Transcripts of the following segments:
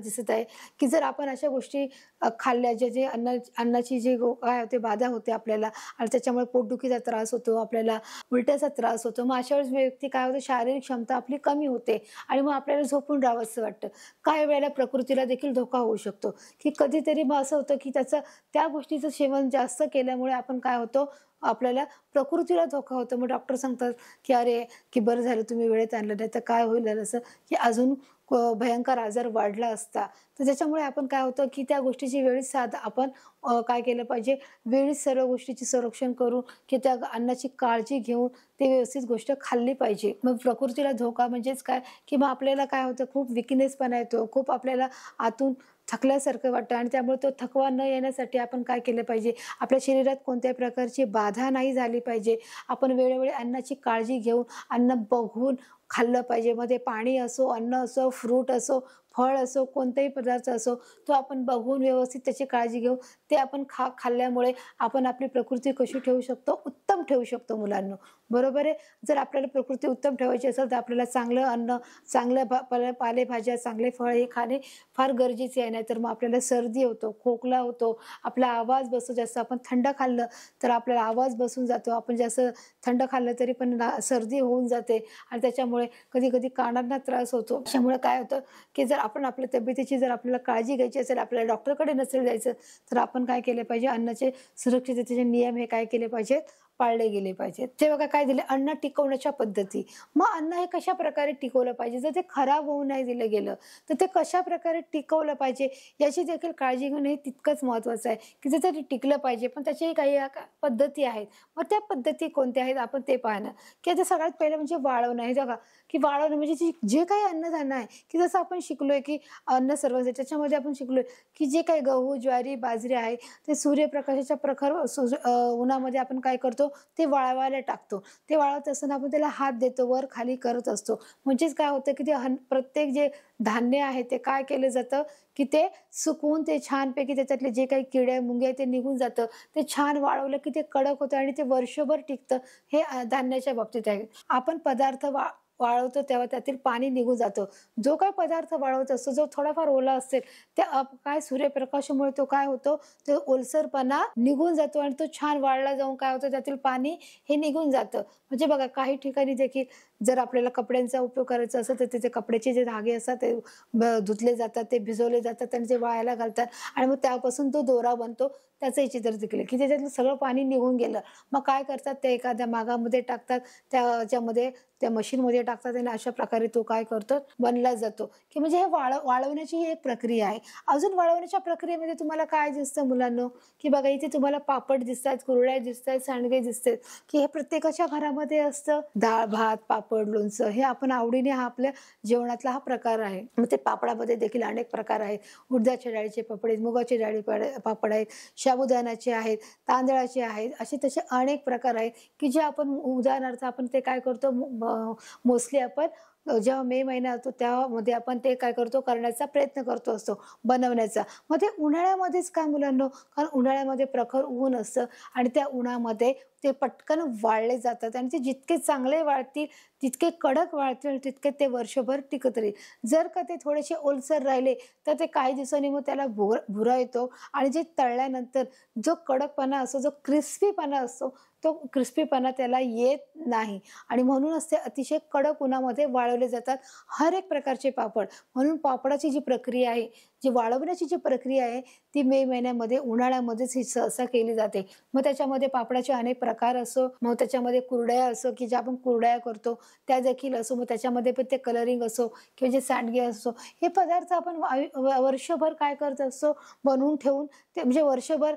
दिसत आहे, की जर आपण अशा गोष्टी खाल्ल्या जे जे अन्नाची जी काय होते बाधा होते आपल्याला आणि त्याच्यामुळे पोटदुखीचा त्रास होतो, आपल्याला उलट्याचा त्रास होतो. मग अशा वेळेस व्यक्ती काय होतं, शारीरिक क्षमता आपली कमी होते आणि मग आपल्याला झोपून राहावंसं वाटतं. काही वेळेला प्रकृतीला देखील धोका होऊ शकतो, की कधीतरी मग असं होतं, की त्या गोष्टीचं सेवन जास्त केल्यामुळे आपण काय होतो, आपल्याला प्रकृतीला धोका होतो. मग डॉक्टर सांगतात, की "अरे, की बरं झालं तुम्ही वेळेत आणलं, नाहीतर काय होईल असं, की अजून भयंकर आजार वाढला असता." तर त्याच्यामुळे आपण काय होतं, की त्या गोष्टीची वेळीच आपण काय केलं पाहिजे, वेळीच सर्व गोष्टीचे संरक्षण करून, की त्या अन्नाची काळजी घेऊन ते व्यवस्थित गोष्ट खाल्ली पाहिजे. मग प्रकृतीला धोका म्हणजेच काय, की मग आपल्याला काय होतं, खूप विकनेसपणा येतो, खूप आपल्याला आतून थकल्यासारखं वाटतं आणि त्यामुळे तो थकवा न येण्यासाठी आपण काय केलं पाहिजे, आपल्या शरीरात कोणत्याही प्रकारची बाधा नाही झाली पाहिजे. आपण वेळोवेळी अन्नाची काळजी घेऊन, अन्न बघून खाल्लं पाहिजे. मग ते पाणी असो, अन्न असो, फ्रूट असो, फळ असो, कोणताही पदार्थ असो, तो आपण बघून व्यवस्थित त्याची काळजी घेऊन ते आपण खाल्ल्यामुळे आपण आपली प्रकृती कशी ठेवू शकतो, उत्तम ठेवू शकतो मुलांनो. बरोबर आहे? जर आपल्याला प्रकृती उत्तम ठेवायची असेल, तर आपल्याला चांगलं अन्न, चांगल्या पालेभाज्या, चांगले फळ हे खाणे फार गरजेचे आहे. नाहीतर मग आपल्याला सर्दी होतो, खोकला होतो, आपला आवाज बसतो जास्त. आपण थंड खाल्लं तर आपल्याला आवाज बसून जातो. आपण जास्त थंड खाल्लं तरी पण सर्दी होऊन जाते आणि त्याच्यामुळे कधी-कधी कानांना त्रास होतो. त्याच्यामुळे काय होतं, की जर आपण आपल्या तब्येतीची जर आपल्याला काळजी घ्यायची असेल, आपल्याला डॉक्टरकडे नसेल जायचं, तर आपण काय केलं पाहिजे, अन्नाचे सुरक्षिततेचे नियम हे काय केले पाहिजेत, पाळले गेले पाहिजेत. ते बघा काय दिले, अन्न टिकवण्याच्या पद्धती. मग अन्न हे कशाप्रकारे टिकवलं पाहिजे? जर ते खराब होऊ नाही दिलं गेलं, तर ते कशाप्रकारे टिकवलं पाहिजे याची देखील काळजी घेणं हे तितकंच महत्त्वाचं आहे, की जर ते टिकलं पाहिजे, पण त्याच्याही काही पद्धती आहेत. मग त्या पद्धती कोणत्या आहेत आपण ते पाहणं, की आता सगळ्यात पहिलं म्हणजे वाळवणं. हे बघा, की वाळवणं म्हणजे जे काही अन्नधान्य आहे, की जसं आपण शिकलोय, की अन्न सर्वच आहे. त्याच्यामध्ये आपण शिकलोय, की जे काही गहू, ज्वारी, बाजरी आहे, ते सूर्यप्रकाशाच्या प्रखर उन्हामध्ये आपण काय करतो, ते वाळवायला टाकतो. ते वाळवत असताना आपण त्याला हात देतो, वर खाली करत असतो. म्हणजेच काय होतं, की ते प्रत्येक जे धान्य आहे ते काय केलं जातं, की ते सुकवून ते छानपैकी त्याच्यातले जे काही किडे, मुंग्या ते निघून जातं. ते छान वाळवलं, की ते कडक होतं आणि ते वर्षभर टिकतं. हे धान्याच्या बाबतीत आहे. आपण पदार्थ वाळवतो तेव्हा त्यातील पाणी निघून जातं. जो काही पदार्थ वाळवत असतो, जो थोडाफार ओला असेल, ते काय सूर्यप्रकाशामुळे तो काय होतो, तो ओलसरपणा निघून जातो आणि तो छान वाळला जाऊन काय होतं, त्यातील पाणी हे निघून जातं. म्हणजे बघा काही ठिकाणी देखील जर आपल्याला कपड्यांचा उपयोग करायचा असेल, तर तिथे कपड्याचे जे धागे असतात ते धुतले जातात, ते भिजवले जातात आणि ते वाळायला घालतात आणि मग त्यापासून तो दोरा बनतो. त्याचंही चित्र दिसलं, की त्याच्यातलं सगळं पाणी निघून गेलं. मग काय करतात, ते एखाद्या मागामध्ये टाकतात, त्याच्यामध्ये त्या मशीनमध्ये टाकतात आणि अशा प्रकारे तो काय करतो, बनला जातो, की म्हणजे हे वाळवण्याची ही एक प्रक्रिया आहे. अजून वाळवण्याच्या प्रक्रियेमध्ये तुम्हाला काय दिसतं मुलांनो, की बघा इथे तुम्हाला पापड दिसतात, कुरड्या दिसतात, सांडगे दिसतात, की हे प्रत्येकाच्या घरामध्ये असतं. डाळ, भात, पापड, लोणचं हे आपण आवडीने हा आपल्या जेवणातला हा प्रकार आहे. मग ते पापडामध्ये देखील अनेक प्रकार आहेत. उडदाच्या डाळीचे पापड आहेत, मुगाच्या पापड आहेत, साबुदाण्याचे आहेत, तांदळाचे आहेत, असे तसे अनेक प्रकार आहेत, की जे आपण उदाहरणार्थ आपण ते काय करतो, मोस्टली आपण जेव्हा मे महिना येतो त्यामध्ये आपण ते काय करतो, करण्याचा प्रयत्न करतो असतो, बनवण्याचा. मग ते उन्हाळ्यामध्येच का मुलांनो, कारण उन्हाळ्यामध्ये प्रखर ऊन असतं आणि त्या उन्हामध्ये ते पटकन वाळले जातात आणि ते जितके चांगले वाळतील, तितके कडक वाळतील, तितके ते वर्षभर टिकत राहील. जर का ते थोडेसे ओलसर राहिले, तर ते काही दिवसांनी मग त्याला भुरा येतो आणि जे तळल्यानंतर जो कडकपणा असतो, जो क्रिस्पीपणा असतो, तो क्रिस्पीपणा त्याला येत नाही आणि म्हणूनच ते अतिशय कडक उन्हामध्ये वाळवले जातात हर एक प्रकारचे पापड. म्हणून पापडाची जी प्रक्रिया आहे, जी वाळवण्याची जी प्रक्रिया आहे, ती मे महिन्यामध्ये उन्हाळ्यामध्येच ही सहसा केली जाते. मग त्याच्यामध्ये पापडाचे अनेक प्रकार असो, मग त्याच्यामध्ये कुरडया असो, की ज्या आपण कुरडया करतो त्या देखील असो, मग त्याच्यामध्ये पण ते कलरिंग असो किंवा जे सांडगे असो, हे पदार्थ आपण वर्षभर काय करत असतो, बनवून ठेवून ते म्हणजे वर्षभर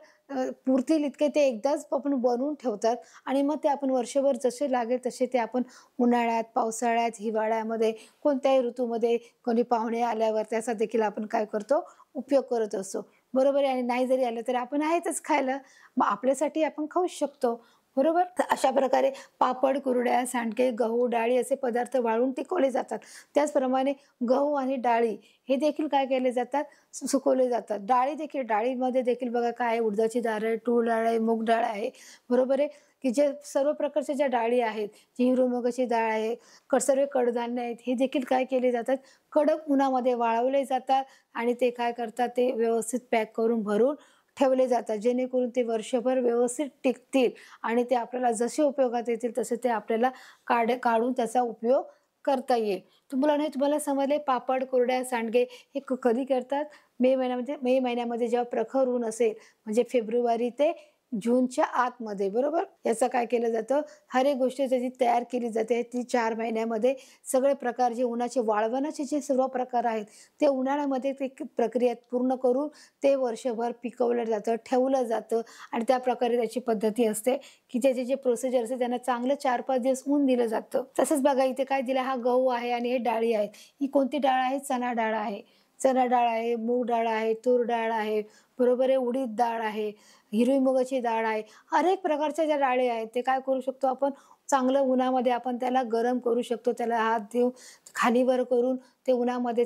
पुरतील इतके ते एकदाच आपण बनवून ठेवतात आणि मग ते आपण वर्षभर जसे लागेल तसे ते आपण उन्हाळ्यात, पावसाळ्यात, हिवाळ्यामध्ये, कोणत्याही ऋतूमध्ये कोणी पाहुणे आल्यावर त्याचा देखील आपण काय करतो, उपयोग करत असतो. बरोबर आहे आणि नाही जरी आलं तरी आपण आहेतच खायला. मग आपल्यासाठी आपण खाऊच शकतो. बरोबर. तर अशा प्रकारे पापड, कुरड्या, सांडगे, गहू, डाळी असे पदार्थ वाळवून टिकवले जातात. त्याचप्रमाणे गहू आणि डाळी हे देखील काय केले जातात, सुकवले जातात. डाळी देखील, डाळीमध्ये देखील बघा काय आहे, उडदाची डाळ आहे, तूर डाळ आहे, मूग डाळ आहे, बरोबर आहे, की जे सर्व प्रकारच्या ज्या डाळी आहेत, जी हिरवी डाळ आहे, सर्व कडधान्य आहेत, हे देखील काय केले जातात, कडक उन्हामध्ये वाळवले जातात आणि ते काय करतात, ते व्यवस्थित पॅक करून भरून ठेवले जातात, जेणेकरून ते वर्षभर व्यवस्थित टिकतील आणि ते आपल्याला जसे उपयोगात येतील तसे ते आपल्याला काढून त्याचा उपयोग करता येईल. तुम्हाला समजले पापड, कुरड्या, सांडगे हे कधी करतात? मे महिन्यामध्ये जेव्हा प्रखर ऊन असेल, म्हणजे फेब्रुवारी ते जूनच्या आतमध्ये, बरोबर. याचं काय केलं जातं, हर एक गोष्ट त्याची तयार केली जाते. ती 4 महिन्यामध्ये सगळे प्रकार जे उन्हाचे वाळवणाचे जे सर्व प्रकार आहेत ते उन्हाळ्यामध्ये ते प्रक्रिया पूर्ण करून ते वर्षभर पिकवलं जातं, ठेवलं जातं आणि त्या प्रकारे त्याची पद्धती असते, की त्याचे जे प्रोसिजर असते त्यांना चांगलं 4-5 दिवस ऊन दिलं जातं. तसंच बघा इथे काय दिलं, हा गहू आहे आणि हे डाळी आहेत. ही कोणती डाळ आहे? चणा डाळ आहे. चणा डाळ आहे, मूग डाळ आहे, तूर डाळ आहे, बरोबर आहे, उडीद डाळ आहे, हिरवी मुगाची डाळ आहे. हर एक प्रकारच्या ज्या डाळी आहेत ते काय करू शकतो आपण, चांगलं उन्हामध्ये आपण त्याला गरम करू शकतो. त्याला हात देऊन खाली वर करून ते उन्हामध्ये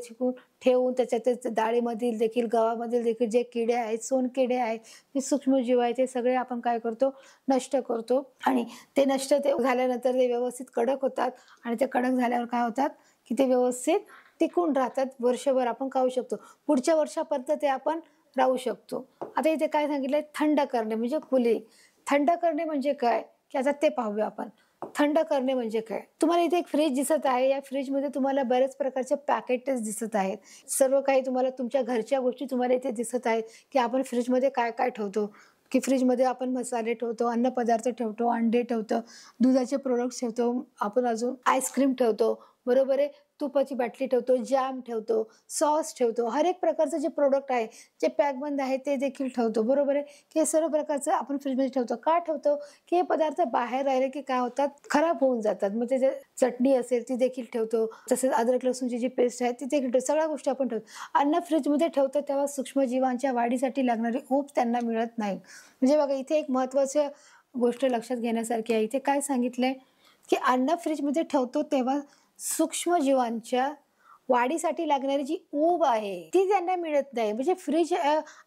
ठेवून त्याच्यात डाळीमधील देखील, गव्हामधील देखील जे किडे आहेत, सोनकिडे आहेत, जे सूक्ष्मजीव आहेत, ते सगळे आपण काय करतो, नष्ट करतो आणि ते नष्ट झाल्यानंतर ते व्यवस्थित कडक होतात आणि ते कडक झाल्यावर काय होतात, की ते व्यवस्थित टिकून राहतात. वर्षभर आपण खाऊ शकतो. पुढच्या वर्षापर्यंत ते आपण राहू शकतो. आता इथे काय सांगितलंय, थंड करणे म्हणजे कूलिंग. थंड करणे म्हणजे काय, की आता ते पाहूया आपण. थंड करणे म्हणजे काय? तुम्हाला इथे एक फ्रीज दिसत आहे. या फ्रीजमध्ये तुम्हाला बऱ्याच प्रकारचे पॅकेट्स दिसत आहेत. सर्व काही तुम्हाला तुमच्या घरच्या गोष्टी तुम्हाला इथे दिसत आहेत, की आपण फ्रीजमध्ये काय-काय ठेवतो, की फ्रीजमध्ये आपण मसाले ठेवतो, अन्नपदार्थ ठेवतो, अंडे ठेवतो, दुधाचे प्रोडक्ट्स ठेवतो, आपण अजून आईस्क्रीम ठेवतो, बरोबर आहे. तुपाची बाटली ठेवतो, जॅम ठेवतो, सॉस ठेवतो. हर एक प्रकारचं जे प्रोडक्ट आहे, जे पॅकबंद आहे ते देखील ठेवतो, बरोबर आहे. की हे सर्व प्रकारचं आपण फ्रीजमध्ये ठेवतो. का ठेवतो? की हे पदार्थ बाहेर राहिले की काय होतात, खराब होऊन जातात. मग त्याची चटणी असेल ती देखील ठेवतो. तसेच अद्रक लसूणची जी पेस्ट आहे ती देखील ठेवतो. सगळ्या गोष्टी आपण ठेवतो. अन्न फ्रीजमध्ये ठेवतो तेव्हा सूक्ष्मजीवांच्या वाढीसाठी लागणारी ऊब त्यांना मिळत नाही. म्हणजे बघा इथे एक महत्त्वाची गोष्ट लक्षात घेण्यासारखी आहे. इथे काय सांगितलंय, की अन्न फ्रीजमध्ये ठेवतो तेव्हा सूक्ष्मजीवांच्या वाढीसाठी लागणारी जी ऊब आहे ती त्यांना मिळत नाही. म्हणजे फ्रीज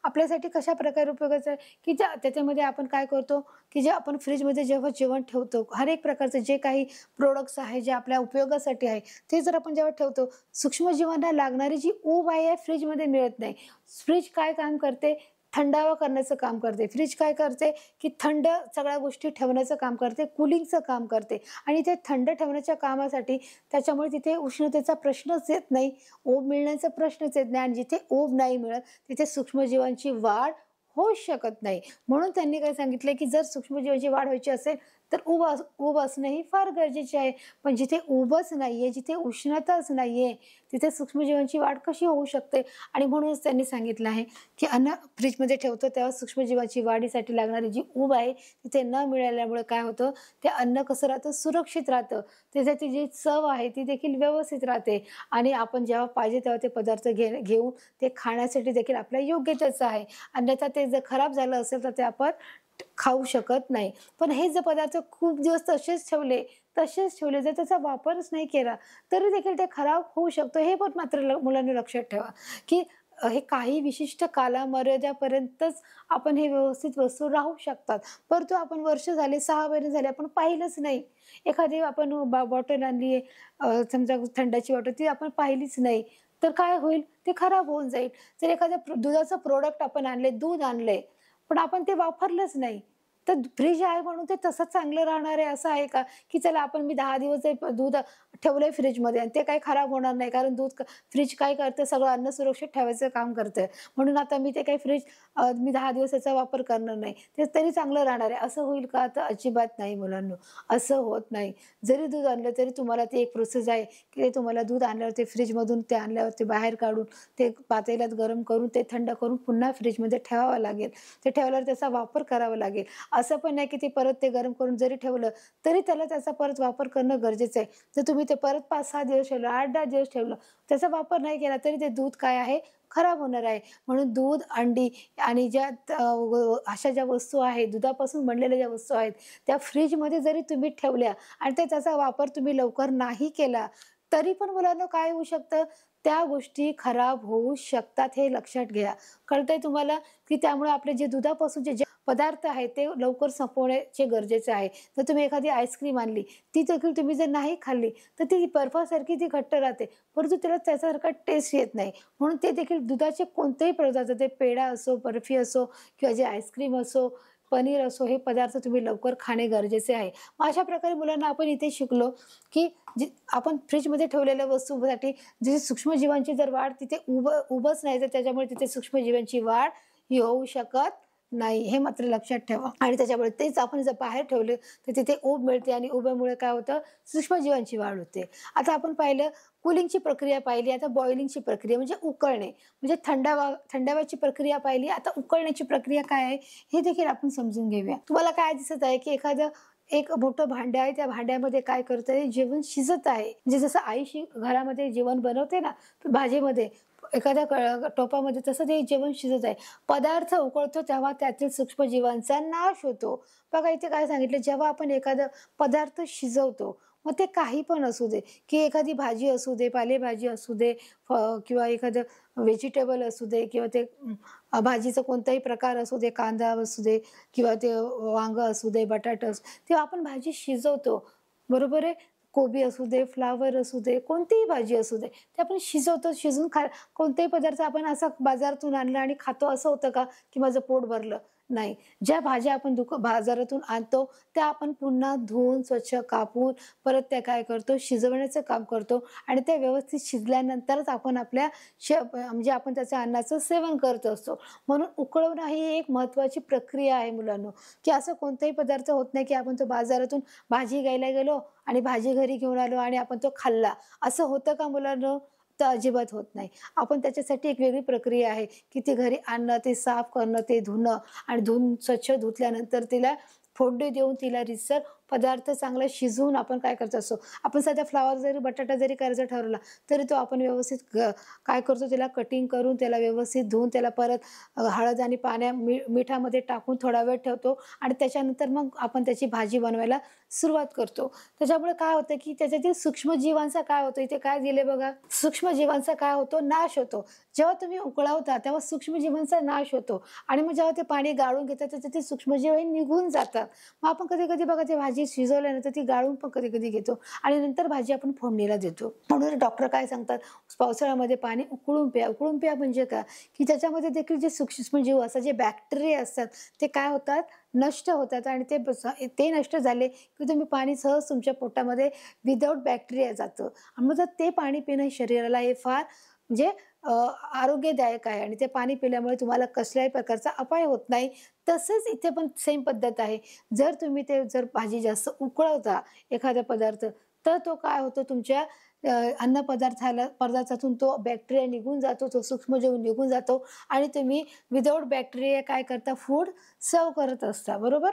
आपल्यासाठी कशा प्रकारे उपयोगाचं आहे, की त्याच्यामध्ये आपण काय करतो, की जे आपण फ्रीजमध्ये जेव्हा जेवण ठेवतो, हर एक प्रकारचं जे काही प्रोडक्ट्स आहे जे आपल्या उपयोगासाठी आहे ते जर आपण जेव्हा ठेवतो, सूक्ष्मजीवांना लागणारी जी ऊब आहे फ्रीजमध्ये मिळत नाही. फ्रीज काय काम करते, थंडावा करण्याचं काम करते. फ्रीज काय करते, की थंड सगळ्या गोष्टी ठेवण्याचं काम करते, कूलिंगचं काम करते आणि ते थंड ठेवण्याच्या कामासाठी त्याच्यामुळे तिथे उष्णतेचा प्रश्नच येत नाही, ऊब मिळण्याचा प्रश्नच येत नाही आणि जिथे ऊब नाही मिळत तिथे सूक्ष्मजीवांची वाढ होऊच शकत नाही. म्हणून त्यांनी काय सांगितलंय, की जर सूक्ष्मजीवांची वाढ व्हायची असेल तर ऊब असणं ही फार गरजेचे आहे. पण जिथे ऊबच नाहीये, जिथे उष्णताच नाहीये, तिथे सूक्ष्मजीवांची वाढ कशी होऊ शकते? आणि म्हणूनच त्यांनी सांगितलं आहे, की अन्न फ्रीजमध्ये ठेवतो तेव्हा सूक्ष्मजीवाची वाढीसाठी लागणारी जी ऊब आहे तिथे न मिळाल्यामुळे काय होतं, ते अन्न कसं राहतं, सुरक्षित राहतं. त्याची जी चव आहे ती देखील व्यवस्थित राहते आणि आपण जेव्हा पाहिजे तेव्हा ते पदार्थ घेऊन ते खाण्यासाठी देखील आपल्याला योग्य त्याचं आहे. अन्यथा ते जर खराब झालं असेल तर ते आपण खाऊ शकत नाही. पण हे जर पदार्थ खूप दिवस तसेच ठेवले जर त्याचा वापरच नाही केला तरी देखील ते खराब होऊ शकतो. हे पण मात्र मुलांनी लक्षात ठेवा, की हे काही विशिष्ट कालामर्यादेपर्यंतच आपण हे व्यवस्थित वस्तू राहू शकतात. परंतु आपण वर्ष झाले, 6 महिने झाले आपण पाहिलंच नाही. एखादी आपण बॉटल आणली समजा थंडाची बॉटल ती आपण पाहिलीच नाही, तर काय होईल? ते खराब होऊन जाईल. जर एखाद्या दुधाचं प्रोडक्ट आपण आणले, दूध आणलंय, पण आपण ते वापरलंच नाही, तर फ्रीज आहे म्हणून ते तसंच चांगलं राहणार आहे असं आहे का? की चला मी 10 दिवस ते दूध ठेवलंय फ्रीजमध्ये आणि ते काही खराब होणार नाही. कारण फ्रीज काय करतं, सगळं अन्न सुरक्षित ठेवायचं काम करतंय. म्हणून आता मी ते काही मी 10 दिवस त्याचा वापर करणार नाही. ते तरी चांगलं राहणार आहे. असं होईल का? तर अजिबात नाही मुलांनो, असं होत नाही. जरी दूध आणलं तरी तुम्हाला ती एक प्रोसेस आहे, की ते तुम्हाला दूध आणल्यावर ते फ्रीजमधून ते आणल्यावर ते बाहेर काढून ते पातेल्यात गरम करून ते थंड करून पुन्हा फ्रीजमध्ये ठेवावं लागेल. ते ठेवल्यावर त्याचा वापर करावा लागेल. असं पण नाही की ते परत ते गरम करून जरी ठेवलं तरी त्याला त्याचा परत वापर करणं गरजेचं आहे. जर तुम्ही ते परत 5-6 दिवस ठेवलं, 8-10 दिवस ठेवलं, त्याचा वापर नाही केला तरी ते दूध काय आहे, खराब होणार आहे. म्हणून दूध, अंडी आणि अशा ज्या वस्तू आहेत, दुधापासून बनलेल्या ज्या वस्तू आहेत, त्या फ्रिजमध्ये जरी तुम्ही ठेवल्या आणि त्याचा वापर तुम्ही लवकर नाही केला, तरी पण मुलांनो काय होऊ शकतं, त्या गोष्टी खराब होऊ शकतात, हे लक्षात घ्या. कळतंय तुम्हाला? की त्यामुळे आपले जे दुधापासूनचे जे पदार्थ आहेत ते लवकर संपवण्याचे गरजेचे आहे. जर तुम्ही एखादी आईस्क्रीम आणली, ती देखील तुम्ही जर नाही खाल्ली, तर ती बर्फासारखी ती घट्ट राहते, परंतु त्याला त्याच्यासारखा टेस्ट येत नाही. म्हणून ते देखील दुधाचे कोणतेही पदार्थ, ते पेढा असो, बर्फी असो किंवा जे आईस्क्रीम असो, पनीर असो, हे पदार्थ तुम्ही लवकर खाणे गरजेचे आहे. मग अशा प्रकारे मुलांना आपण इथे शिकलो, की जी आपण फ्रिजमध्ये ठेवलेल्या वस्तूंसाठी जी सूक्ष्मजीवांची जर वाढ तिथे उभंच नाही, तर त्याच्यामुळे तिथे सूक्ष्मजीवांची वाढ ही होऊ शकत नाही, हे मात्र लक्षात ठेवा. आणि त्याच्यामुळे तेच आपण जर बाहेर ठेवले तर तिथे ऊब मिळते आणि उब्यामुळे काय होतं, सूक्ष्मजीवांची वाढ होते. आता आपण पाहिलं कूलिंगची प्रक्रिया पाहिली, आता बॉइलिंगची प्रक्रिया म्हणजे उकळणे, म्हणजे थंडाव्याची प्रक्रिया पाहिली. आता उकळण्याची प्रक्रिया काय आहे हे देखील आपण समजून घेऊया. तुम्हाला काय दिसत आहे, की एक मोठं भांडं आहे, त्या भांड्यामध्ये काय करतंय, जेवण शिजत आहे. म्हणजे जसं आई घरामध्ये जेवण बनवते ना, भाजीमध्ये एखाद्या टोपामध्ये, तसं ते जेवण शिजत आहे. पदार्थ उकळतो तेव्हा त्यातील सूक्ष्मजीवांचा नाश होतो. बघा इथे काय सांगितलं, जेव्हा आपण एखादा पदार्थ शिजवतो, मग ते काही पण असू दे, की एखादी भाजी असू दे, पालेभाजी असू दे, किंवा एखादं व्हेजिटेबल असू दे, किंवा ते भाजीचा कोणताही प्रकार असू दे, कांदा असू दे किंवा ते वांगं असू दे, बटाटा असू, तेव्हा आपण भाजी शिजवतो, बरोबर आहे. कोबी असू दे, फ्लावर असू दे, कोणतीही भाजी असू दे, ते आपण शिजवतो. शिजून कोणताही पदार्थ आपण असा बाजारातून आणला आणि खातो, असं होतं का की माझं पोट भरलं? नाही. ज्या भाज्या आपण बाजारातून आणतो त्या आपण पुन्हा धुवून, स्वच्छ कापून, परत त्या काय करतो, शिजवण्याचं काम करतो आणि त्या व्यवस्थित शिजल्यानंतरच आपण म्हणजे आपण त्याच्या अन्नाचं सेवन करत असतो. म्हणून उकळवणं ही एक महत्त्वाची प्रक्रिया आहे मुलांनो, की असं कोणताही पदार्थ होत नाही की आपण तो बाजारातून भाजी घ्यायला गेलो आणि भाजी घरी घेऊन आलो आणि आपण तो खाल्ला. असं होतं का मुलांनो? तर अजिबात होत नाही. आपण त्याच्यासाठी एक वेगळी प्रक्रिया आहे, की ती घरी आणणं, ते साफ करणं, ते धुणं आणि स्वच्छ धुतल्यानंतर तिला फोडणी देऊन तिला रीतसर पदार्थ चांगला शिजवून आपण काय करत असतो. आपण साधा फ्लॉवर जरी, बटाटा जरी करायचा ठरवला, तरी तो आपण व्यवस्थित काय करतो, त्याला कटिंग करून, त्याला व्यवस्थित धुवून, त्याला परत हळद आणि मिठामध्ये टाकून थोडा वेळ ठेवतो आणि त्याच्यानंतर मग आपण त्याची भाजी बनवायला सुरुवात करतो. त्याच्यामुळे काय होतं, की त्याच्यातील सूक्ष्मजीवांचा काय होतो, इथे काय दिले बघा, सूक्ष्मजीवांचा काय होतो, नाश होतो. जेव्हा तुम्ही उकळवता तेव्हा सूक्ष्मजीवांचा नाश होतो आणि मग जेव्हा ते पाणी गाळून घेतात तर ते सूक्ष्मजीव निघून जातात. मग आपण कधी कधी बघा, ते भाजी शिजवल्यानंतर ती गाळून पण कधी कधी घेतो आणि नंतर भाजी आपण फोडणीला देतो. म्हणून डॉक्टर काय सांगतात, पावसाळ्यामध्ये पाणी उकळून प्या. उकळून प्या म्हणजे काय, की त्याच्यामध्ये देखील जे सूक्ष्मजीव असतात, जे बॅक्टेरिया असतात, ते काय होतात, नष्ट होतात आणि ते नष्ट झाले की तुम्ही पाणी सहज तुमच्या पोटामध्ये विदाऊट बॅक्टेरिया जातं आणि मग ते पाणी पिणं शरीराला हे फार म्हणजे आरोग्यदायक आहे आणि ते पाणी पिल्यामुळे तुम्हाला कसल्याही प्रकारचा अपाय होत नाही. तसंच इथे पण सेम पद्धत आहे. जर भाजी जास्त उकळवता एखादा पदार्थ, तर तो काय होतो, तुमच्या पदार्थातून तो बॅक्टेरिया निघून जातो, तो सूक्ष्मजीव निघून जातो आणि तुम्ही विदाऊट बॅक्टेरिया काय करता, फूड सर्व करत असता, बरोबर.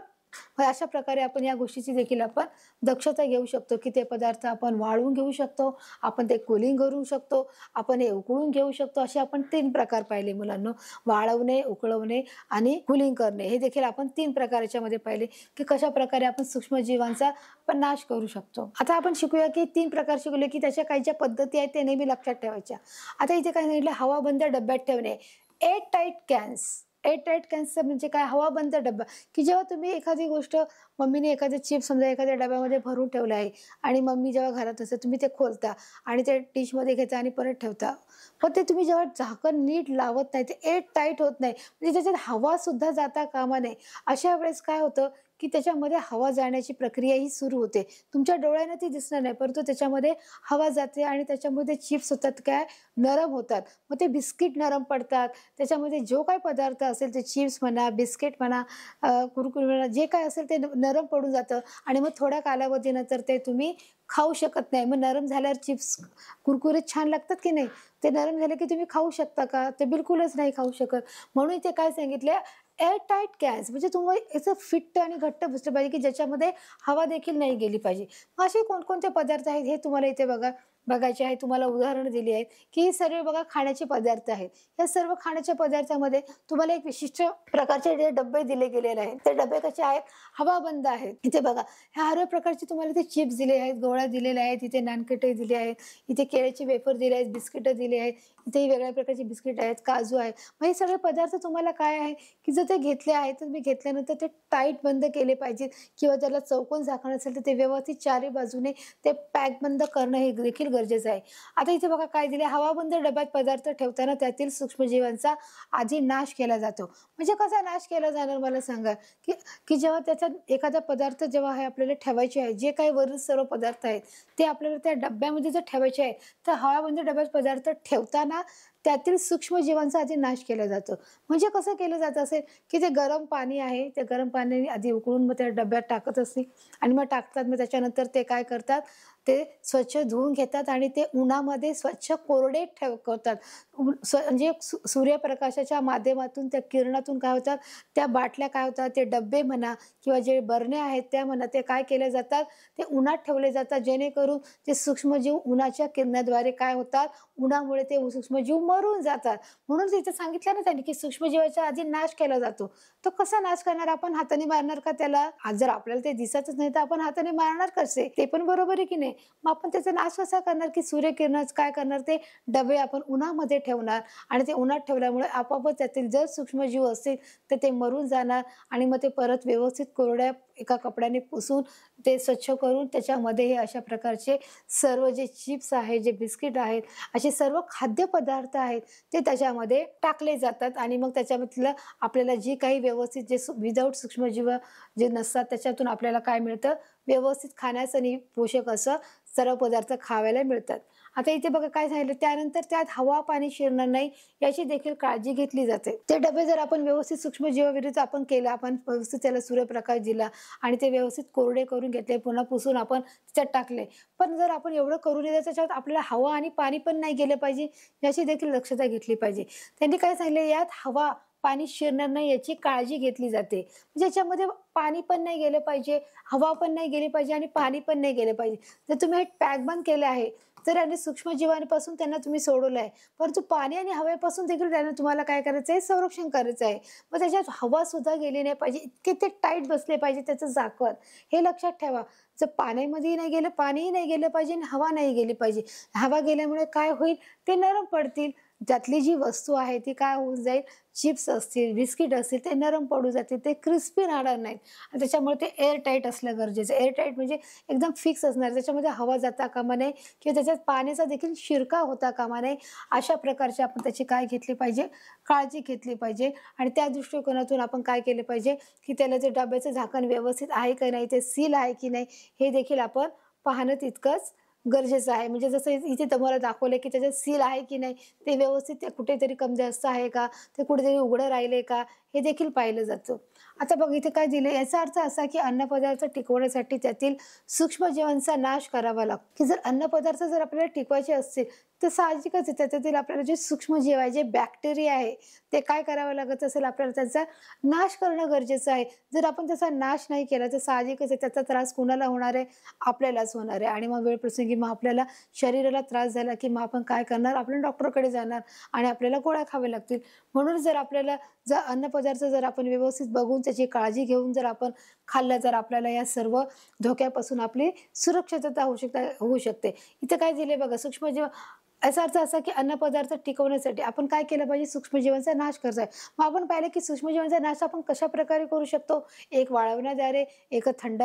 मग अशा प्रकारे आपण या गोष्टीची देखील आपण दक्षता घेऊ शकतो, की ते पदार्थ आपण वाळवून घेऊ शकतो, आपण ते कूलिंग करू शकतो, आपण हे उकळून घेऊ शकतो. असे आपण 3 प्रकार पाहिले मुलांनो, वाळवणे, उकळवणे आणि कूलिंग करणे. हे देखील आपण 3 प्रकार याच्यामध्ये पाहिले, की कशा प्रकारे आपण सूक्ष्मजीवांचा आपण नाश करू शकतो. आता आपण शिकूया, की 3 प्रकार शिकले, की त्याच्या काही ज्या पद्धती आहेत ते नेहमी लक्षात ठेवायच्या. आता इथे काय सांगितलं, हवाबंद डब्यात ठेवणे, air tight cans. Air tight कॅन्सचा म्हणजे काय, हवाबंद डब्बा, की जेव्हा तुम्ही एखादी गोष्ट, मम्मीने एखादे चिप्स समजा एखाद्या डब्यामध्ये भरून ठेवलं आहे आणि मम्मी जेव्हा घरात असते तुम्ही ते खोलता आणि ते डिशमध्ये घेता आणि परत ठेवता, पण ते तुम्ही जेव्हा झाकण नीट लावत नाही, ते एअर टाईट होत नाही, म्हणजे त्याच्यात हवा सुद्धा जाता कामा नये. अशा वेळेस काय होतं, की त्याच्यामध्ये हवा जाण्याची प्रक्रिया ही सुरू होते. तुमच्या डोळ्यानं ती दिसणार नाही, परंतु त्याच्यामध्ये हवा जाते आणि त्याच्यामध्ये चिप्स होतात काय, नरम होतात. मग ते बिस्किट नरम पडतात. त्याच्यामध्ये जो काही पदार्थ असेल, ते चिप्स म्हणा, बिस्किट म्हणा, कुरकुरे म्हणा, जे काय असेल ते नरम पडून जातं आणि मग थोड्या कालावधीनंतर ते तुम्ही खाऊ शकत नाही. मग नरम झाल्यावर चिप्स, कुरकुरे छान लागतात की नाही? ते नरम झाले की तुम्ही खाऊ शकता का? ते बिलकुलच नाही खाऊ शकत. म्हणून इथे काय सांगितलंय, एअर टाईट कॅन्स, म्हणजे तुम्हाला याचं फिट्ट आणि घट्ट बसलं पाहिजे, की ज्याच्यामध्ये हवा देखील नाही गेली पाहिजे. मग असे कोणकोणते पदार्थ आहेत हे तुम्हाला इथे बघा बघायचे आहे. तुम्हाला उदाहरणं दिली आहेत, की हे सर्व बघा खाण्याचे पदार्थ आहेत. या सर्व खाण्याच्या पदार्थामध्ये तुम्हाला एक विशिष्ट प्रकारचे जे डब्बे दिले गेलेले आहेत. ते डब्बे कसे आहेत? हवाबंद आहेत. इथे बघा ह्या हर प्रकारचे तुम्हाला इथे चिप्स दिले आहेत, गोळ्या दिलेल्या आहेत, इथे नानकटे दिले आहेत, इथे केळ्याचे वेफर दिले आहेत, बिस्किटं दिले आहेत, इथेही वेगळ्या प्रकारची बिस्किट आहेत, काजू आहेत. मग हे सगळे पदार्थ तुम्हाला काय आहे, की जर ते घेतले आहेत, तर तुम्ही घेतल्यानंतर ते टाईट बंद केले पाहिजेत किंवा त्याला चौकोन झाकण असेल तर ते व्यवस्थित चारी बाजूने ते पॅक बंद करणं हे देखील गरजेचं आहे. आता इथे बघा काय दिले, हवाबंद डब्यात पदार्थ ठेवताना त्यातील सूक्ष्मजीवांचा आधी नाश केला जातो. म्हणजे कसा नाश केला जाणार मला सांगा, की की जेव्हा त्याच्यात एखादा पदार्थ जेव्हा आहे आपल्याला ठेवायचे आहे, जे काही वरील सर्व पदार्थ आहेत ते आपल्याला त्या डब्यामध्ये जर ठेवायचे आहे, तर हवाबंद डब्यात पदार्थ ठेवताना त्यातील सूक्ष्मजीवांचा आधी नाश केला जातो. म्हणजे कसं केलं जातं असेल, की ते गरम पाणी आहे, ते गरम पाण्याने आधी उकळून मग त्या डब्यात टाकत असतील आणि मग टाकतात. मग त्याच्यानंतर ते काय करतात, ते स्वच्छ धुवून घेतात आणि ते उन्हामध्ये स्वच्छ कोरडे ठेवतात. म्हणजे सूर्यप्रकाशाच्या माध्यमातून त्या किरणातून काय होतात, त्या बाटल्या काय होतात, ते डब्बे म्हणा किंवा जे बरण्या आहेत त्या म्हणा, ते काय केले जातात, ते उन्हात ठेवले जातात. जेणेकरून ते सूक्ष्मजीव उन्हाच्या किरणाद्वारे काय होतात, उन्हामुळे ते सूक्ष्मजीव मरून जातात. म्हणून इथे सांगितलं ना त्यांनी, की सूक्ष्मजीवाचा आधी नाश केला जातो. तो कसा नाश करणार? आपण हाताने मारणार का त्याला? आज जर आपल्याला ते दिसतच नाही तर आपण हाताने मारणार कसे? ते पण बरोबर आहे की नाही? मग आपण त्याचा नाश कसा करणार, की सूर्यकिरणाचं काय करणार, ते डबे आपण उन्हामध्ये ठेवणार आणि ते उन्हात ठेवल्यामुळे आपोआपच त्यातील जर सूक्ष्मजीव असतील तर ते मरून जाणार आणि मग ते परत व्यवस्थित कोरड्या एका कपड्याने पुसून ते स्वच्छ करून त्याच्यामध्ये हे अशा प्रकारचे सर्व जे चिप्स आहेत, जे बिस्किट आहेत, असे सर्व खाद्यपदार्थ आहेत ते त्याच्यामध्ये टाकले जातात आणि मग त्याच्यामधलं आपल्याला जी काही व्यवस्थित जे विदाऊट सूक्ष्मजीव जे नसतात त्याच्यातून आपल्याला काय मिळतं, व्यवस्थित खाण्याचं आणि पोषक असं सर्व पदार्थ खावायला मिळतात. आता इथे बघा काय झालं, त्यानंतर त्यात हवा पाणी शिरणार नाही याची देखील काळजी घेतली जाते. ते डबे जर आपण व्यवस्थित सूक्ष्मजीवाविरुद्ध आपण केलं, आपण व्यवस्थित त्याला सूर्यप्रकाश दिला आणि ते व्यवस्थित कोरडे करून घेतले, पुन्हा पुसून आपण त्याच्यात टाकले. पण जर आपण एवढं करू नये त्याच्यात आपल्याला हवा आणि पाणी पण नाही गेलं पाहिजे याची देखील दक्षता घेतली पाहिजे. त्यांनी काय सांगितलं, यात हवा पाणी शिरणार नाही याची काळजी घेतली जाते. म्हणजे याच्यामध्ये पाणी पण नाही गेलं पाहिजे, हवा पण नाही गेली पाहिजे आणि पाणी पण नाही गेलं पाहिजे. जर तुम्ही हे पॅक बंद केलं आहे तर आणि सूक्ष्मजीवांपासून त्यांना तुम्ही सोडवलं आहे, परंतु पाणी आणि हवेपासून देखील त्यांना तुम्हाला काय करायचं आहे, संरक्षण करायचं आहे. मग त्याच्यात हवा सुद्धा गेली नाही पाहिजे, इतके ते टाईट बसले पाहिजे त्याचं झाकण. हे लक्षात ठेवा. जर पाण्यामध्येही नाही गेलं, पाणीही नाही गेलं पाहिजे आणि हवा नाही गेली पाहिजे. हवा गेल्यामुळे काय होईल, ते नरम पडतील. त्यातली जी वस्तू आहे ती काय होऊन जाईल, चिप्स असतील, बिस्किट असतील, ते नरम पडून जातील, ते क्रिस्पी राहणार नाहीत. आणि त्याच्यामुळे ते एअर टाईट असलं गरजेचं. एअर टाईट म्हणजे एकदम फिक्स असणार, त्याच्यामध्ये हवा जाता कामा नये किंवा त्याच्यात पाण्याचा देखील शिरकाव होता कामा नये. अशा प्रकारची आपण त्याची काय घेतली पाहिजे, काळजी घेतली पाहिजे. आणि त्या दृष्टिकोनातून आपण काय केलं पाहिजे, की त्याला जे डब्याचं झाकण व्यवस्थित आहे की नाही, ते सील आहे की नाही, हे देखील आपण पाहणं तितकंच गरजेचं आहे. म्हणजे जसं इथे तुम्हाला दाखवलं, की त्याच्यात सील आहे की नाही, ते व्यवस्थित ते कुठेतरी कमी जास्त आहे का, ते कुठेतरी उघडं राहिले का, हे देखील पाहिलं जातं. आता बघ इथे काय दिलं, याचा अर्थ असा की अन्नपदार्थ टिकवण्यासाठी त्यातील सूक्ष्मजीवांचा नाश करावा लागतो. की जर अन्नपदार्थ जर आपल्याला टिकवायचे असतील तर साहजिकच आहे त्याच्यातील आपल्याला जे सूक्ष्मजीव आहे, जे बॅक्टेरिया आहे, ते काय करावं लागत असेल, आपल्याला त्याचा नाश करणं गरजेचं आहे. जर आपण त्याचा नाश नाही केला तर साहजिकच आहे त्याचा त्रास कोणाला होणार आहे, आपल्यालाच होणार आहे. आणि मग वेळप्रसंगी मग आपल्याला शरीराला त्रास झाला की मग आपण काय करणार, आपण डॉक्टरकडे जाणार आणि आपल्याला गोळ्या खाव्या लागतील. म्हणून जर आपल्याला जर अन्नपदार्थ जर आपण व्यवस्थित बघून त्याची काळजी घेऊन जर आपण खाल्लं, तर आपल्याला या सर्व धोक्यापासून आपली सुरक्षितता होऊ शकते. इथे काय दिले बघा, सूक्ष्मजीव याचा अर्थ असा की अन्नपदार्थ टिकवण्यासाठी आपण काय केलं पाहिजे, सूक्ष्मजीवांचा नाश करायचा आहे. मग आपण पाहिलं की सूक्ष्मजीवांचा नाश आपण कशा प्रकारे करू शकतो, एक वाळवण्याद्वारे, एक थंड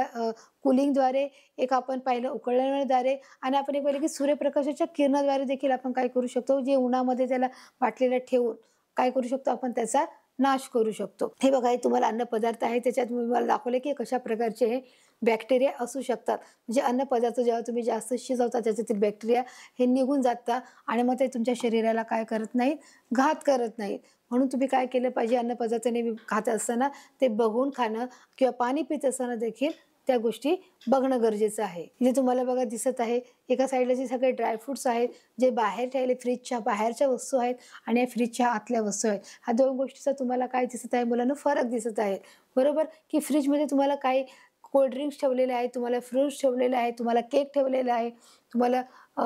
कूलिंगद्वारे, एक आपण पाहिलं उकळण्याद्वारे आणि आपण एक पाहिलं की सूर्यप्रकाशाच्या किरणाद्वारे देखील आपण काय करू शकतो, जे उन्हामध्ये त्याला बाटलीला ठेवून काय करू शकतो, आपण त्याचा नाश करू शकतो. हे बघा, हे तुम्हाला अन्नपदार्थ आहे, त्याच्यात मी तुम्हाला दाखवले की कशा प्रकारचे हे बॅक्टेरिया असू शकतात. म्हणजे अन्नपदार्थ जेव्हा तुम्ही जास्त शिजवता त्याच्यातील बॅक्टेरिया हे निघून जातात आणि मग ते तुमच्या शरीराला काय करत नाहीत, घात करत नाहीत. म्हणून तुम्ही काय केलं पाहिजे, अन्नपदार्थ नेहमी खात असताना ते बघून खाणं किंवा पाणी पित असताना देखील त्या गोष्टी बघणं गरजेचं आहे. इथे तुम्हाला बघा दिसत आहे, एका साईडला जे सगळे ड्रायफ्रुट्स आहेत, जे बाहेर ठेवले फ्रीजच्या बाहेरच्या वस्तू आहेत आणि या फ्रीजच्या आतल्या वस्तू आहेत. ह्या दोन गोष्टीचा तुम्हाला काय दिसत आहे मुलांना, फरक दिसत आहे. बरोबर की फ्रीजमध्ये तुम्हाला काही कोल्ड्रिंक्स ठेवलेले आहेत, तुम्हाला फ्रूट्स ठेवलेले आहेत, तुम्हाला केक ठेवलेला आहे, तुम्हाला अ,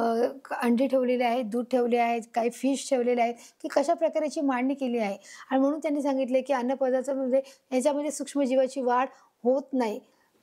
अंडी ठेवलेली आहेत, दूध ठेवले आहेत, काही फिश ठेवलेले आहेत, की कशा प्रकाराची मांडणी केली आहे. आणि म्हणून त्यांनी सांगितले, की अन्नपदार्थामध्ये याच्यामध्ये सूक्ष्मजीवाची वाढ होत नाही.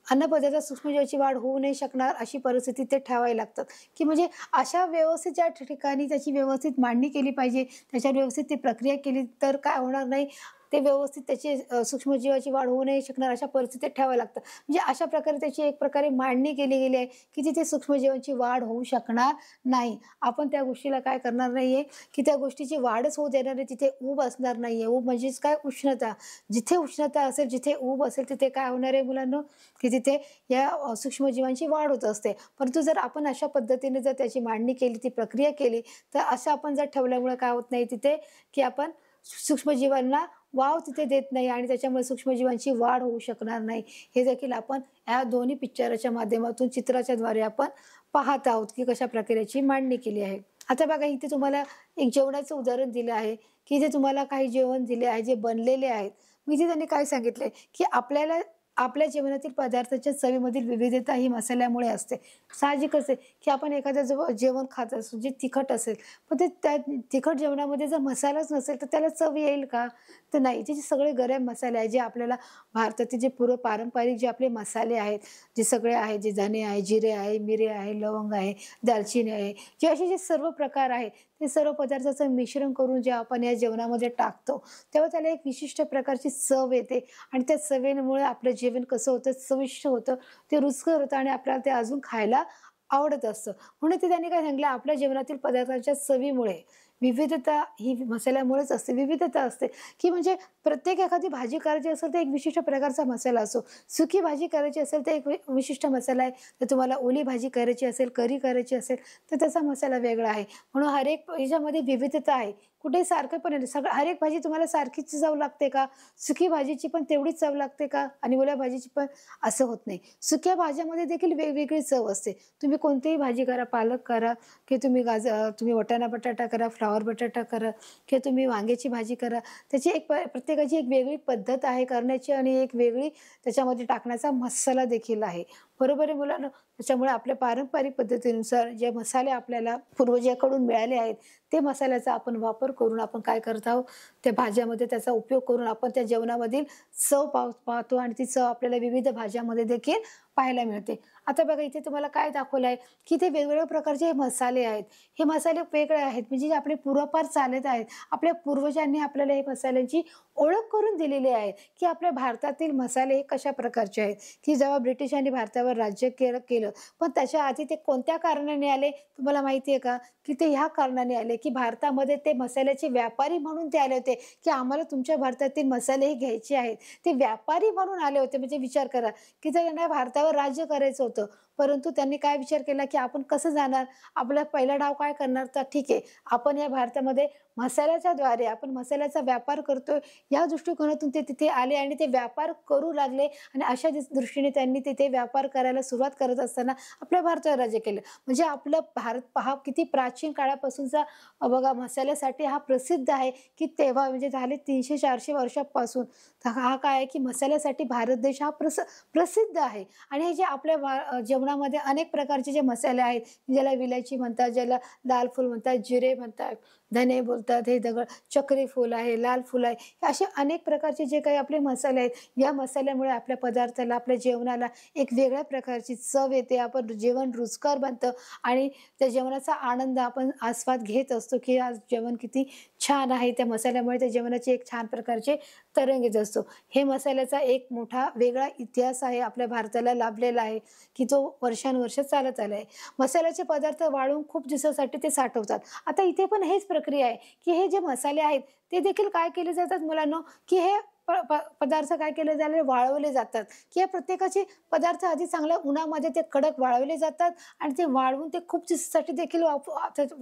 अन्नपदार्थात सूक्ष्मजीवाची वाढ होऊ नाही शकणार अशी परिस्थिती ते ठेवावी लागतात, की म्हणजे अशा व्यवस्थित ज्या ठिकाणी त्याची व्यवस्थित मांडणी केली पाहिजे, त्याच्यावर व्यवस्थित ती प्रक्रिया केली तर काय होणार नाही, ते व्यवस्थित त्याची सूक्ष्मजीवाची वाढ होऊ नाही शकणार अशा परिस्थितीत ठेवावं लागतं. म्हणजे अशा प्रकारे त्याची एक प्रकारे मांडणी केली गेली आहे, की तिथे सूक्ष्मजीवांची वाढ होऊ शकणार नाही. आपण त्या गोष्टीला काय करणार नाहीये, की त्या गोष्टीची वाढच होऊ देणार नाही, तिथे ऊब असणार नाहीये. ऊब म्हणजेच काय उष्णता. जिथे उष्णता असेल, जिथे ऊब असेल, तिथे काय होणार आहे मुलांनो, की तिथे या सूक्ष्मजीवांची वाढ होत असते. परंतु जर आपण अशा पद्धतीने जर त्याची मांडणी केली, ती प्रक्रिया केली, तर असं आपण जर ठेवल्यामुळे काय होत नाही तिथे, की आपण सूक्ष्मजीवांना वाव तिथे देत नाही आणि त्याच्यामुळे सूक्ष्मजीवांची वाढ होऊ शकणार नाही. हे देखील आपण ह्या दोन्ही पिक्चरच्या माध्यमातून चित्राच्याद्वारे आपण पाहत आहोत, की कशा प्रकाराची मांडणी केली आहे. आता बघा इथे तुम्हाला एक जेवणाचं उदाहरण दिलं आहे, की इथे तुम्हाला काही जेवण दिले आहे, जे बनलेले आहेत. मग इथे त्यांनी काय सांगितलंय, की आपल्याला आपल्या जेवणातील पदार्थाच्या चवीमधील विविधता ही मसाल्यामुळे असते. साहजिकच आहे, की आपण एखादं जेवण खात असू जे तिखट असेल, पण ते त्या तिखट जेवणामध्ये जर मसालाच नसेल, तर त्याला चव येईल का? तर नाही. जे सगळे गरम मसाले आहेत, जे आपल्याला भारतातील जे पूर्व पारंपरिक जे आपले मसाले आहेत, जे सगळे आहेत, जे धने आहे, जिरे आहे, मिरे आहे, लवंग आहे, दालचिनी आहे, जे असे जे सर्व प्रकार आहेत, ते सर्व पदार्थाचं मिश्रण करून जे आपण या जेवणामध्ये टाकतो, तेव्हा त्याला एक विशिष्ट प्रकारची चव येते आणि त्या चवेमुळे आपलं जेवण कसं होतं, चविष्ट होतं, ते रुचकर होतं आणि आपल्याला ते अजून खायला आवडत असतं. म्हणून ते त्यांनी काय सांगितलं, आपल्या जेवणातील पदार्थांच्या चवीमुळे विविधता ही मसाल्यामुळेच असते. विविधता असते, की म्हणजे प्रत्येक एखादी भाजी करायची असेल, तर एक विशिष्ट प्रकारचा मसाला असतो. सुकी भाजी करायची असेल, तर एक विशिष्ट मसाला आहे. तर तुम्हाला ओली भाजी करायची असेल, करी करायची असेल, तर त्याचा मसाला वेगळा आहे. म्हणून हर एक ह्याच्यामध्ये विविधता आहे. कुठेही सारखं पण नाही. हर एक भाजी तुम्हाला सारखीच चव लागते का? सुकी भाजीची पण तेवढीच चव लागते का? आणि ओल्या भाजीची पण असं होत नाही. सुक्या भाज्यामध्ये देखील वेगवेगळी चव असते. तुम्ही कोणतीही भाजी करा, पालक करा, की तुम्ही वाटाणा बटाटा करा, फ्लॉवर बटाटा करा किंवा तुम्ही वांग्याची भाजी करा. त्याची एक प्रत्येकाची एक वेगळी पद्धत आहे करण्याची आणि एक वेगळी त्याच्यामध्ये टाकण्याचा मसाला देखील आहे. बरोबर आहे मुलांनो? त्याच्यामुळे आपल्या पारंपरिक पद्धतीनुसार जे मसाले आपल्याला पूर्वजांकडून मिळाले आहेत, ते मसाल्याचा आपण वापर करून आपण काय करत आहोत, त्या भाज्यामध्ये त्याचा उपयोग करून आपण त्या जेवणामधील चव पाहतो आणि ती चव आपल्याला विविध भाज्यामध्ये देखील पाहायला मिळते. आता बघा इथे तुम्हाला काय दाखवलं आहे, की ते वेगवेगळ्या प्रकारचे हे मसाले आहेत. हे मसाले वेगळे आहेत म्हणजे जे आपले पूर्वापार चालत आहेत. आपल्या पूर्वजांनी आपल्याला हे मसाल्यांची ओळख करून दिलेली आहे, की आपल्या भारतातील मसाले हे कशा प्रकारचे आहेत, की जेव्हा ब्रिटिशांनी भारतावर राज्य केलं, पण त्याच्या आधी ते कोणत्या कारणाने आले तुम्हाला माहिती आहे का? की ते ह्या कारणाने आले, की भारतामध्ये ते मसाल्याचे व्यापारी म्हणून ते आले होते, की आम्हाला तुमच्या भारतातील मसालेही घ्यायचे आहेत. ते व्यापारी म्हणून आले होते म्हणजे विचार करा, की त्यांना भारतावर राज्य करायचं होतं. परंतु त्यांनी काय विचार केला, की आपण कसं जाणार? आपला पहिला डाव काय करणार? तर ठीक आहे, आपण या भारतामध्ये मसाल्याच्याद्वारे आपण मसाल्याचा व्यापार करतोय, या दृष्टिकोनातून ते तिथे आले आणि ते व्यापार करू लागले आणि अशा दृष्टीने त्यांनी तिथे व्यापार करायला सुरुवात करत असताना आपल्या भारतावर राज्य केलं. म्हणजे आपलं भारत पहा किती प्राचीन काळापासूनचा बघा मसाल्यासाठी हा प्रसिद्ध आहे, की तेव्हा म्हणजे झाले 300-400 वर्षापासून. तर हा काय आहे, की मसाल्यासाठी भारत देश हा प्रसिद्ध आहे आणि हे जे आपल्या जेवणामध्ये अनेक प्रकारचे जे मसाले आहेत, ज्याला विलायची म्हणतात, ज्याला लाल फूल म्हणतात, जिरे म्हणतात, धने बोलतात, हे दगड चक्री फूल आहे, लाल फूल आहे, हे असे अनेक प्रकारचे जे काही आपले मसाले आहेत, या मसाल्यामुळे आपल्या पदार्थाला, आपल्या जेवणाला एक वेगळ्या प्रकारची चव येते. आपण जेवण रुचकर बनतं आणि त्या जेवणाचा आनंद आपण आस्वाद घेत असतो, की आज जेवण किती छान आहे. त्या मसाल्यामुळे त्या जेवणाची एक छान प्रकारचे तरंग येत असतो. हे मसाल्याचा एक मोठा वेगळा इतिहास आहे, आपल्या भारताला लाभलेला आहे, की तो वर्षानुवर्ष चालत आला आहे. मसाल्याचे पदार्थ वाळवून खूप दिवसासाठी ते साठवतात. आता इथे पण हेच प्रक्रिया आहे, की हे जे मसाले आहेत ते देखील काय केले जातात मुलांनो, की हे पदार्थ काय केले जातात वाळवले जातात, की या प्रत्येकाचे पदार्थ आधी चांगल्या उन्हामध्ये ते कडक वाळवले जातात आणि ते वाळवून ते खूप दिवसासाठी देखील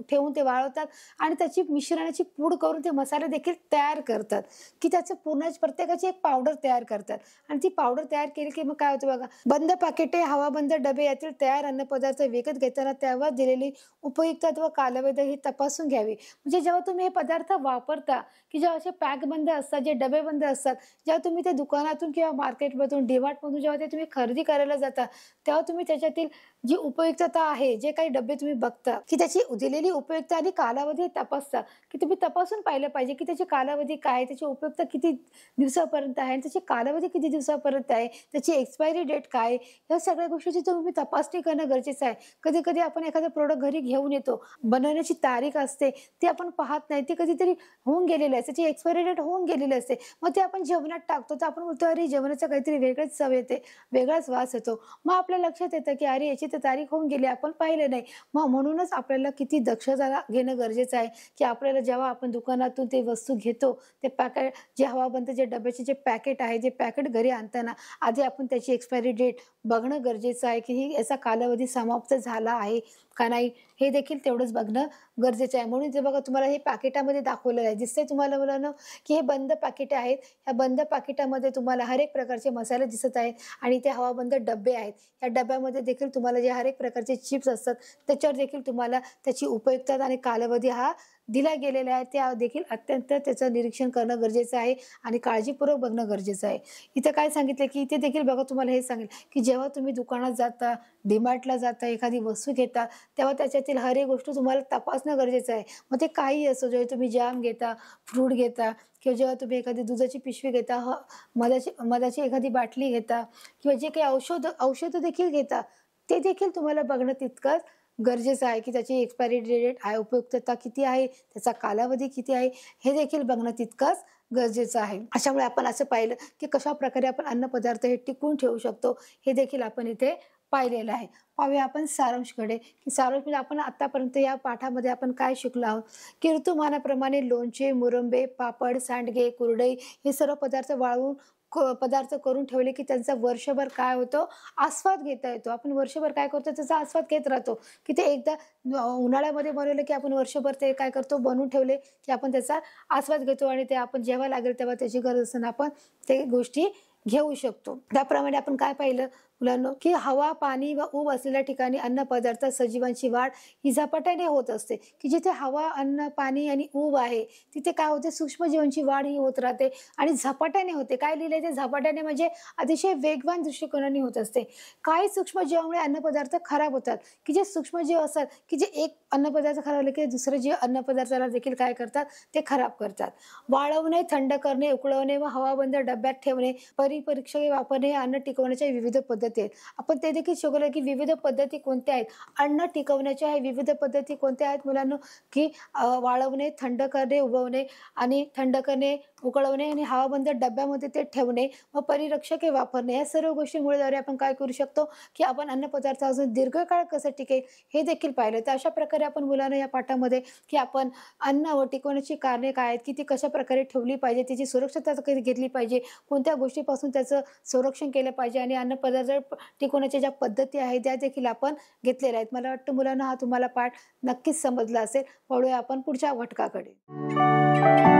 ठेवून ते वाळवतात आणि त्याची मिश्रणाची पूड करून ते मसाले देखील तयार करतात, की त्याचं पूर्ण प्रत्येकाची एक पावडर तयार करतात आणि ती पावडर तयार केली की मग काय होतं बघा, बंद पाकिटे, हवाबंद डबे यातील तयार अन्नपदार्थ विकत घेताना त्यावर दिलेली उपयुक्तता व कालावधी ही तपासून घ्यावी. म्हणजे जेव्हा तुम्ही हे पदार्थ वापरता, की जेव्हा असे पॅक बंद असतात, जे डबे बंद असतात, असतात. जेव्हा तुम्ही ते दुकानातून किंवा मार्केटमधून, DMartमधून जेव्हा ते तुम्ही खरेदी करायला जाता, तेव्हा तुम्ही त्याच्यातील जी उपयुक्तता आहे, जे काही डब्बे तुम्ही बघता, की त्याची दिलेली उपयुक्तता आणि कालावधी तपासता, की तुम्ही तपासून पाहिलं पाहिजे, की त्याची कालावधी काय आहे, त्याची उपयुक्तता किती दिवसापर्यंत आहे आणि त्याची कालावधी किती दिवसापर्यंत आहे, त्याची एक्सपायरी डेट काय आहे, या सगळ्या गोष्टीची तुम्ही तपासणी करणं गरजेचं आहे. कधी-कधी आपण एखादं प्रॉडक्ट घरी घेऊन येतो, बनवण्याची तारीख असते, ती आपण पाहत नाही, ती कधीतरी होऊन गेलेली असते, त्याची एक्सपायरी डेट होऊन गेलेली असते. मग ते आपण जेवणात टाकतो, तर आपण बोलतो, "अरे, जेवणाचं काहीतरी वेगळंच चव येते, वेगळाच वास येतो." मग आपल्या लक्षात येतं, की "अरे, याची तर तारीख होऊन गेली, आपण पाहिलं नाही." मग म्हणूनच आपल्याला किती दक्षता घेणं गरजेचं आहे, की आपल्याला जेव्हा आपण दुकानातून ते वस्तू घेतो, ते पॅकेट जे हवाबंद जे डब्याचे जे पॅकेट आहे, जे पॅकेट घरी आणताना आधी आपण त्याची एक्सपायरी डेट बघणं गरजेचं आहे, की याचा कालावधी समाप्त झाला आहे का नाही, हे देखील तेवढंच बघणं गरजेचं आहे. म्हणून ते बघा तुम्हाला हे पॅकेटामध्ये दाखवलेलं आहे. दिसतंय तुम्हाला मुलांनो, की हे बंद पाकिटे आहेत. ह्या बंद पाकिटामध्ये तुम्हाला हर एक प्रकारचे मसाले दिसत आहेत आणि ते हवाबंद डब्बे आहेत. या डब्यामध्ये देखील तुम्हाला जे हर एक प्रकारचे चिप्स असतात, त्याच्यावर देखील तुम्हाला त्याची उपयुक्तता आणि कालावधी हा दिला गेलेला आहे. त्या देखील अत्यंत त्याचं निरीक्षण करणं गरजेचं आहे आणि काळजीपूर्वक बघणं गरजेचं आहे. इथं काय सांगितलं, की इथे देखील बघा तुम्हाला हे सांगेल, की जेव्हा तुम्ही दुकानात जाता, DMartला जाता, एखादी वस्तू घेता, तेव्हा त्याच्यातील हर एक गोष्ट तुम्हाला तपासणं गरजेचं आहे. मग ते काहीही असो, जेव्हा तुम्ही जॅम घेता, फ्रूट घेता किंवा जेव्हा तुम्ही एखादी दुधाची पिशवी घेता, मधाची एखादी बाटली घेता किंवा जे काही औषधं देखील घेता, ते देखील तुम्हाला बघणं तितकंच गरजेचं आहे, की त्याची एक्सपायरी डेट आहे, उपयुक्तता किती आहे, त्याचा कालावधी किती आहे, हे देखील बघणं तितकंच गरजेचं आहे. अशामुळे आपण असं पाहिलं, की कशाप्रकारे आपण अन्नपदार्थ हे टिकवून ठेवू शकतो, हे देखील आपण इथे पाहिलेलं आहे. पाहूया आपण सारांशकडे, की सारांश म्हणजे आपण आतापर्यंत या पाठामध्ये आपण काय शिकलो आहोत, की ऋतुमानाप्रमाणे लोणचे, मुरंबे, पापड, सांडगे, कुरडई हे सर्व पदार्थ वाळवून पदार्थ करून ठेवले, की त्यांचा वर्षभर काय होतो, आस्वाद घेता येतो. आपण वर्षभर काय करतो, त्याचा आस्वाद घेत राहतो, की ते एकदा उन्हाळ्यामध्ये बनवलं, की आपण वर्षभर ते काय करतो, बनवून ठेवले, की आपण त्याचा आस्वाद घेतो आणि ते आपण जेव्हा लागेल तेव्हा त्याची गरज असताना आपण ते गोष्टी घेऊ शकतो. त्याप्रमाणे आपण काय पाहिलं मुलांनो, की हवा, पाणी व ऊब असलेल्या ठिकाणी अन्नपदार्थ, सजीवांची वाढ ही झपाट्याने होत असते, की जिथे हवा, अन्न, पाणी आणि ऊब आहे, तिथे काय होते, सूक्ष्मजीवांची वाढ ही होत राहते आणि झपाट्याने होते. काय लिहिलंय ते झपाट्याने म्हणजे अतिशय वेगवान दृष्टिकोनाने होत असते. काही सूक्ष्मजीवामुळे अन्नपदार्थ खराब होतात, की जे सूक्ष्मजीव असतात, की जे एक अन्नपदार्थ खराब झाले, की दुसरे जीव अन्नपदार्थाला देखील काय करतात, ते खराब करतात. वाळवणे, थंड करणे, उकळवणे व हवाबंद डब्यात ठेवणे, परिपरीक्षके वापरणे, हे अन्न टिकवण्याच्या विविध पद्धती आहेत. आपण ते देखील शिकवलं, की विविध पद्धती कोणत्या आहेत. अन्न टिकवण्याच्या ह्या विविध पद्धती कोणत्या आहेत मुलांनो, की वाळवणे, थंड करणे, उबवणे आणि थंड करणे, उकळवणे आणि हवाबंद डब्यामध्ये ते ठेवणे व परिरक्षके वापरणे, या सर्व गोष्टींमुळे आपण काय करू शकतो, की आपण अन्नपदार्थ अजून दीर्घकाळ कसं टिकेल हे देखील पाहिलं. तर अशा प्रकारे आपण मुलांना या पाठामध्ये, की आपण अन्न व टिकवण्याची कारणे काय आहेत, की ती कशाप्रकारे ठेवली पाहिजे, त्याची सुरक्षता कधी घेतली पाहिजे, कोणत्या गोष्टीपासून त्याचं संरक्षण केलं पाहिजे आणि अन्नपदार्थ टिकवण्याच्या ज्या पद्धती आहेत त्या देखील आपण घेतलेल्या आहेत. मला वाटतं मुलांना हा तुम्हाला पाठ नक्कीच समजला असेल. वळूया आपण पुढच्या घटकाकडे.